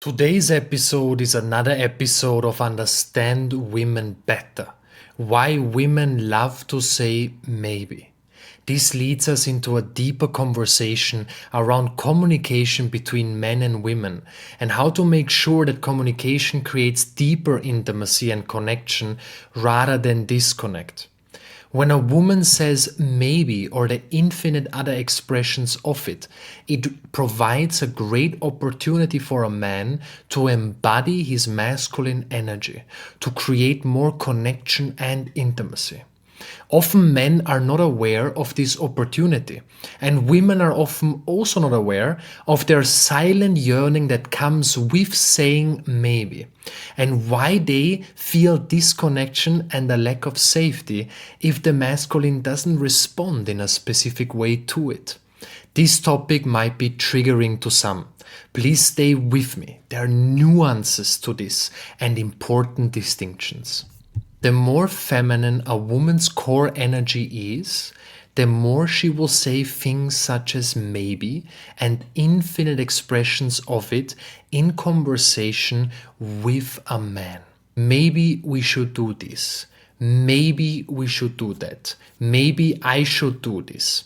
Today's episode is another episode of Understand Women Better. Why women love to say maybe. This leads us into a deeper conversation around communication between men and women and how to make sure that communication creates deeper intimacy and connection rather than disconnect. When a woman says maybe or the infinite other expressions of it, it provides a great opportunity for a man to embody his masculine energy, to create more connection and intimacy. Often men are not aware of this opportunity, and women are often also not aware of their silent yearning that comes with saying maybe, and why they feel disconnection and a lack of safety if the masculine doesn't respond in a specific way to it. This topic might be triggering to some. Please stay with me. There are nuances to this and important distinctions. The more feminine a woman's core energy is, the more she will say things such as maybe and infinite expressions of it in conversation with a man. Maybe we should do this. Maybe we should do that. Maybe I should do this.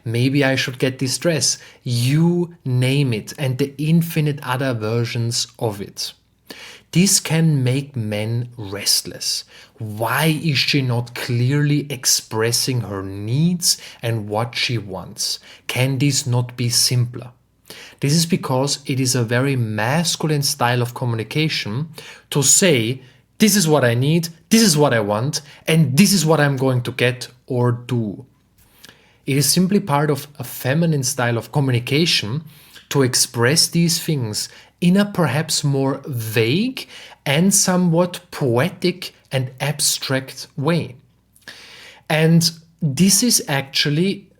Maybe I should get this dress. You name it, and the infinite other versions of it. This can make men restless. Why is she not clearly expressing her needs and what she wants? Can this not be simpler? This is because it is a very masculine style of communication to say, this is what I need, this is what I want, and this is what I'm going to get or do. It is simply part of a feminine style of communication to express these things in a perhaps more vague and somewhat poetic and abstract way. And this is actually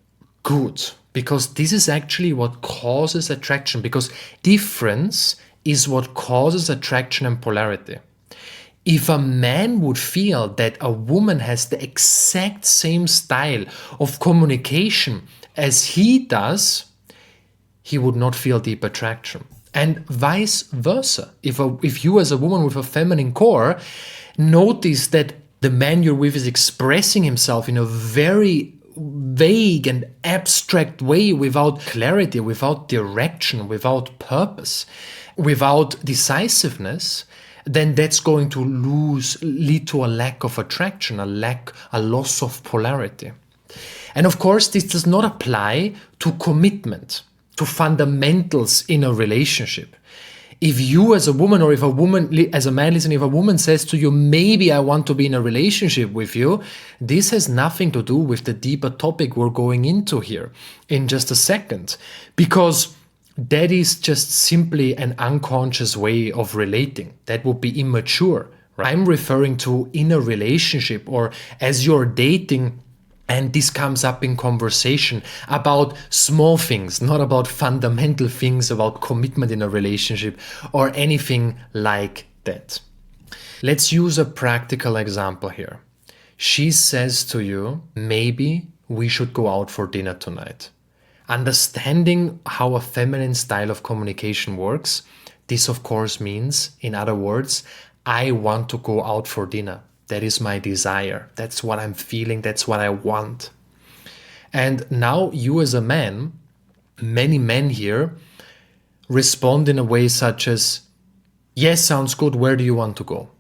good, because this is actually what causes attraction, because difference is what causes attraction and polarity. If a man would feel that a woman has the exact same style of communication as he does, he would not feel deep attraction. And vice versa. If you as a woman with a feminine core notice that the man you're with is expressing himself in a very vague and abstract way, without clarity, without direction, without purpose, without decisiveness, then that's going to lead to a lack of attraction, a loss of polarity. And of course, this does not apply to commitment, to fundamentals in a relationship. If you as a woman, or if a woman as a man listening, if a woman says to you, maybe I want to be in a relationship with you, this has nothing to do with the deeper topic we're going into here in just a second, because that is just simply an unconscious way of relating. That would be immature. Right? I'm referring to in a relationship, or as you're dating, and this comes up in conversation about small things, not about fundamental things, about commitment in a relationship or anything like that. Let's use a practical example here. She says to you, maybe we should go out for dinner tonight. Understanding how a feminine style of communication works, this of course means, in other words, I want to go out for dinner. That is my desire. That's what I'm feeling. That's what I want. And now you as a man, many men here respond in a way such as, yes, sounds good. Where do you want to go?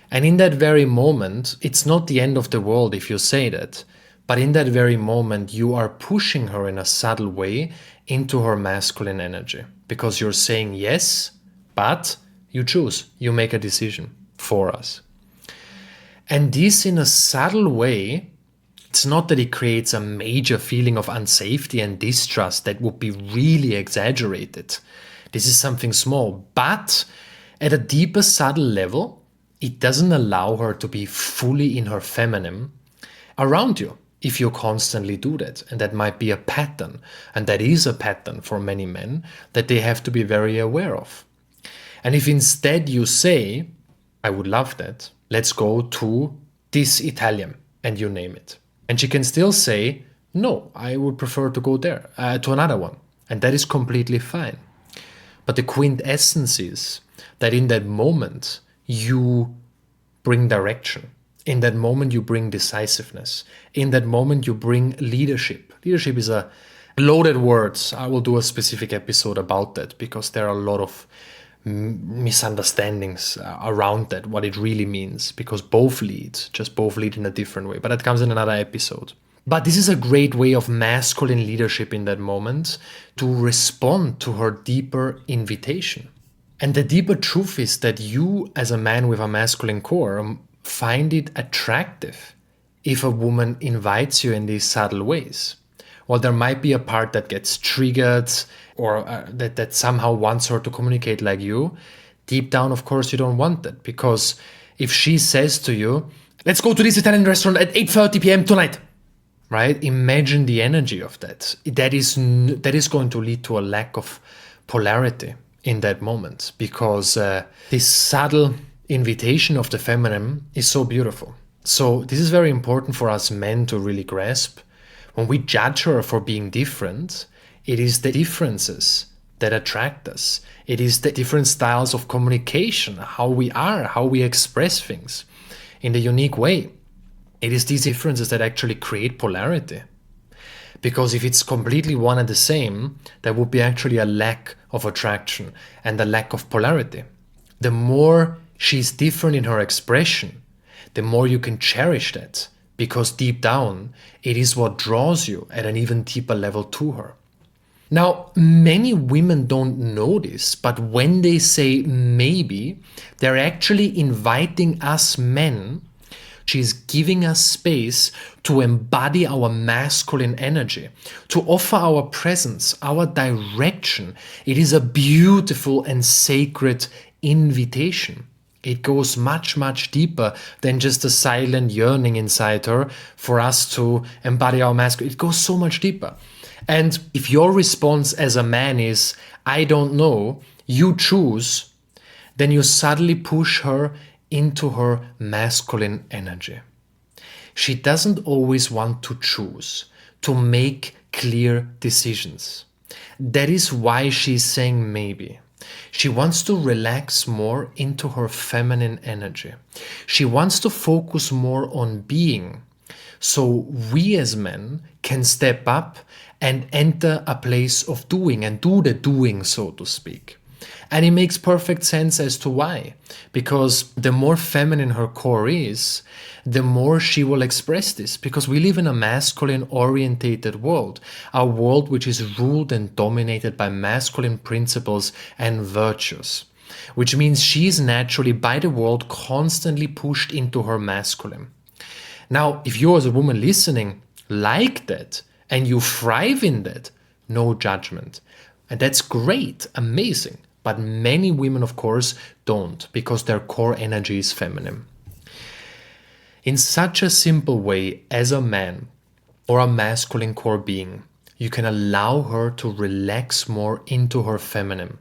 And in that very moment, it's not the end of the world if you say that. But in that very moment, you are pushing her in a subtle way into her masculine energy, because you're saying yes, but you choose, you make a decision for us. And this, in a subtle way, it's not that it creates a major feeling of unsafety and distrust that would be really exaggerated. This is something small, but at a deeper, subtle level, it doesn't allow her to be fully in her feminine around you if you constantly do that. And that might be a pattern, and that is a pattern for many men that they have to be very aware of. And if instead you say, I would love that, let's go to this Italian, and you name it. And she can still say, no, I would prefer to go there, to another one. And that is completely fine. But the quintessence is that in that moment, you bring direction. In that moment, you bring decisiveness. In that moment, you bring leadership. Leadership is a loaded word. I will do a specific episode about that because there are a lot of misunderstandings around that, what it really means, because both lead, just both lead in a different way. But that comes in another episode. But this is a great way of masculine leadership in that moment to respond to her deeper invitation. And the deeper truth is that you, as a man with a masculine core, find it attractive if a woman invites you in these subtle ways. Well, there might be a part that gets triggered or that somehow wants her to communicate like you. Deep down, of course, you don't want that, because if she says to you, let's go to this Italian restaurant at 8:30 p.m. tonight, right? Imagine the energy of that. That is going to lead to a lack of polarity in that moment, because this subtle invitation of the feminine is so beautiful. So this is very important for us men to really grasp. When we judge her for being different, it is the differences that attract us. It is the different styles of communication, how we are, how we express things in the unique way. It is these differences that actually create polarity. Because if it's completely one and the same, there would be actually a lack of attraction and a lack of polarity. The more she's different in her expression, the more you can cherish that. Because deep down, it is what draws you at an even deeper level to her. Now, many women don't know this, but when they say maybe, they're actually inviting us men. She's giving us space to embody our masculine energy, to offer our presence, our direction. It is a beautiful and sacred invitation. It goes much, much deeper than just a silent yearning inside her for us to embody our masculine. It goes so much deeper. And if your response as a man is, I don't know, you choose, then you suddenly push her into her masculine energy. She doesn't always want to choose, to make clear decisions. That is why she's saying maybe. She wants to relax more into her feminine energy. She wants to focus more on being. So we as men can step up and enter a place of doing and do the doing, so to speak. And it makes perfect sense as to why. Because the more feminine her core is, the more she will express this. Because we live in a masculine orientated world. A world which is ruled and dominated by masculine principles and virtues. Which means she is naturally by the world constantly pushed into her masculine. Now, if you as a woman listening like that and you thrive in that, no judgment. And that's great, amazing. But many women, of course, don't, because their core energy is feminine. In such a simple way, as a man or a masculine core being, you can allow her to relax more into her feminine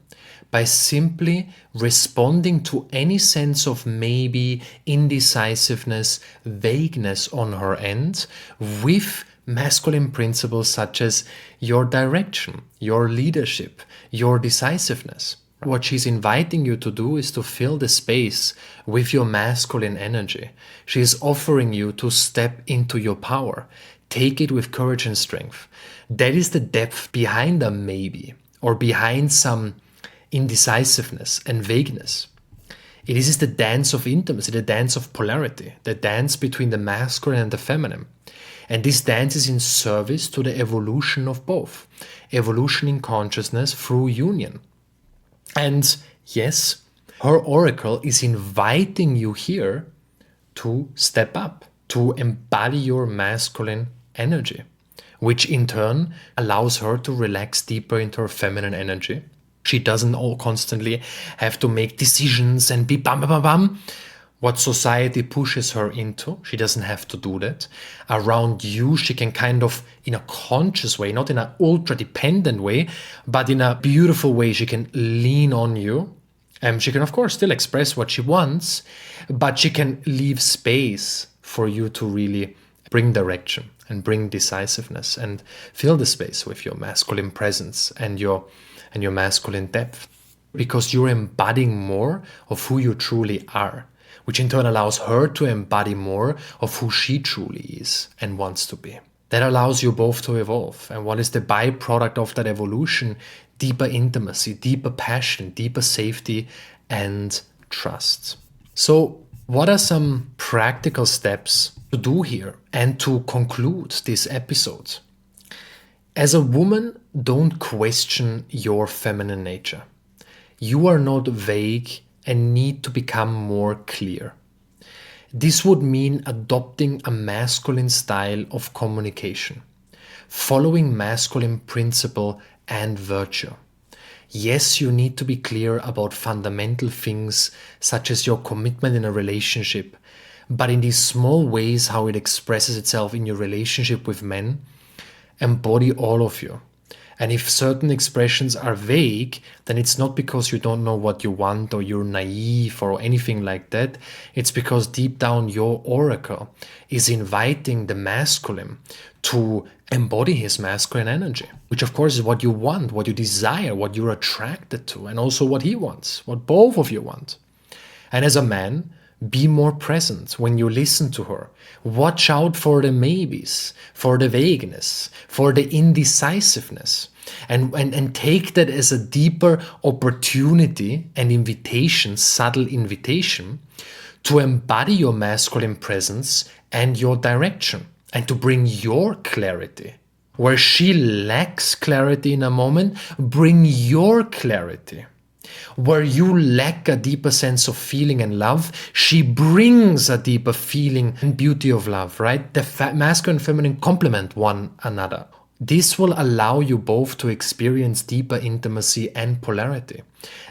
by simply responding to any sense of maybe, indecisiveness, vagueness on her end with masculine principles such as your direction, your leadership, your decisiveness. What she's inviting you to do is to fill the space with your masculine energy. She is offering you to step into your power. Take it with courage and strength. That is the depth behind a maybe, or behind some indecisiveness and vagueness. It is the dance of intimacy, the dance of polarity, the dance between the masculine and the feminine. And this dance is in service to the evolution of both. Evolution in consciousness through union. And yes, her oracle is inviting you here to step up, to embody your masculine energy, which in turn allows her to relax deeper into her feminine energy. She doesn't all constantly have to make decisions and be bam, bam, bam, bam. What society pushes her into, she doesn't have to do that. Around you, she can kind of, in a conscious way, not in an ultra-dependent way, but in a beautiful way, she can lean on you. She can, of course, still express what she wants, but she can leave space for you to really bring direction and bring decisiveness and fill the space with your masculine presence and your masculine depth. because you're embodying more of who you truly are, which in turn allows her to embody more of who she truly is and wants to be. That allows you both to evolve. And what is the byproduct of that evolution? Deeper intimacy, deeper passion, deeper safety, and trust. So, what are some practical steps to do here and to conclude this episode? As a woman, don't question your feminine nature. You are not vague and need to become more clear. This would mean adopting a masculine style of communication, following masculine principle and virtue. Yes, you need to be clear about fundamental things such as your commitment in a relationship, but in these small ways, how it expresses itself in your relationship with men, embody all of you. And if certain expressions are vague, then it's not because you don't know what you want or you're naive or anything like that. It's because deep down your oracle is inviting the masculine to embody his masculine energy, which of course is what you want, what you desire, what you're attracted to, and also what he wants, what both of you want. And as a man, be more present when you listen to her. Watch out for the maybes, for the vagueness, for the indecisiveness. And take that as a deeper opportunity and invitation, subtle invitation, to embody your masculine presence and your direction and to bring your clarity. Where she lacks clarity in a moment, bring your clarity. Where you lack a deeper sense of feeling and love, she brings a deeper feeling and beauty of love, right? The masculine and feminine complement one another. This will allow you both to experience deeper intimacy and polarity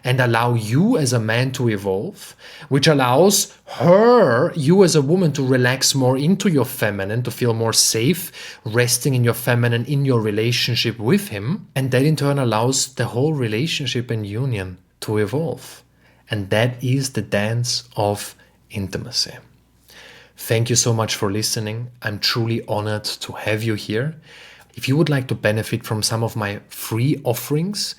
and allow you as a man to evolve, which allows her, you as a woman, to relax more into your feminine, to feel more safe, resting in your feminine in your relationship with him. And that in turn allows the whole relationship and union to evolve. And that is the dance of intimacy. Thank you so much for listening. I'm truly honored to have you here. If you would like to benefit from some of my free offerings,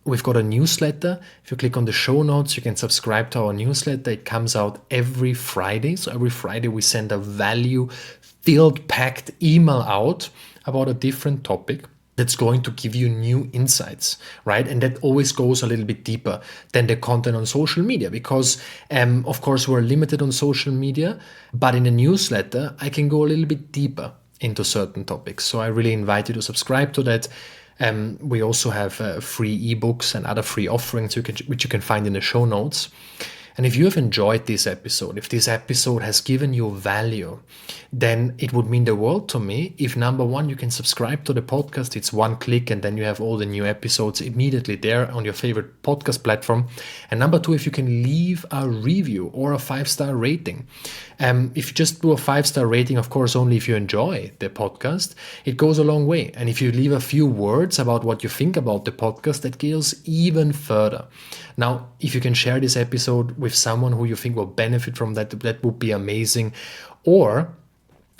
we've got a newsletter. If you click on the show notes, you can subscribe to our newsletter. It comes out every Friday. So every Friday we send a value-filled, packed email out about a different topic that's going to give you new insights, right? And that always goes a little bit deeper than the content on social media because, of course, we're limited on social media, but in the newsletter, I can go a little bit deeper into certain topics. So I really invite you to subscribe to that. We also have free ebooks and other free offerings which you can find in the show notes. And if you have enjoyed this episode, if this episode has given you value, then it would mean the world to me if, number one, you can subscribe to the podcast. It's one click and then you have all the new episodes immediately there on your favorite podcast platform. And number two, if you can leave a review or a 5-star rating. If you just do a 5-star rating, of course, only if you enjoy the podcast, it goes a long way. And if you leave a few words about what you think about the podcast, that goes even further. Now, if you can share this episode with someone who you think will benefit from that, that would be amazing. Or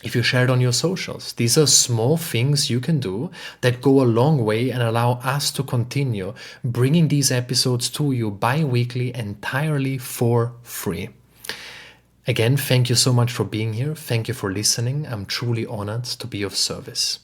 if you share it on your socials, these are small things you can do that go a long way and allow us to continue bringing these episodes to you bi-weekly entirely for free. Again, thank you so much for being here. Thank you for listening. I'm truly honored to be of service.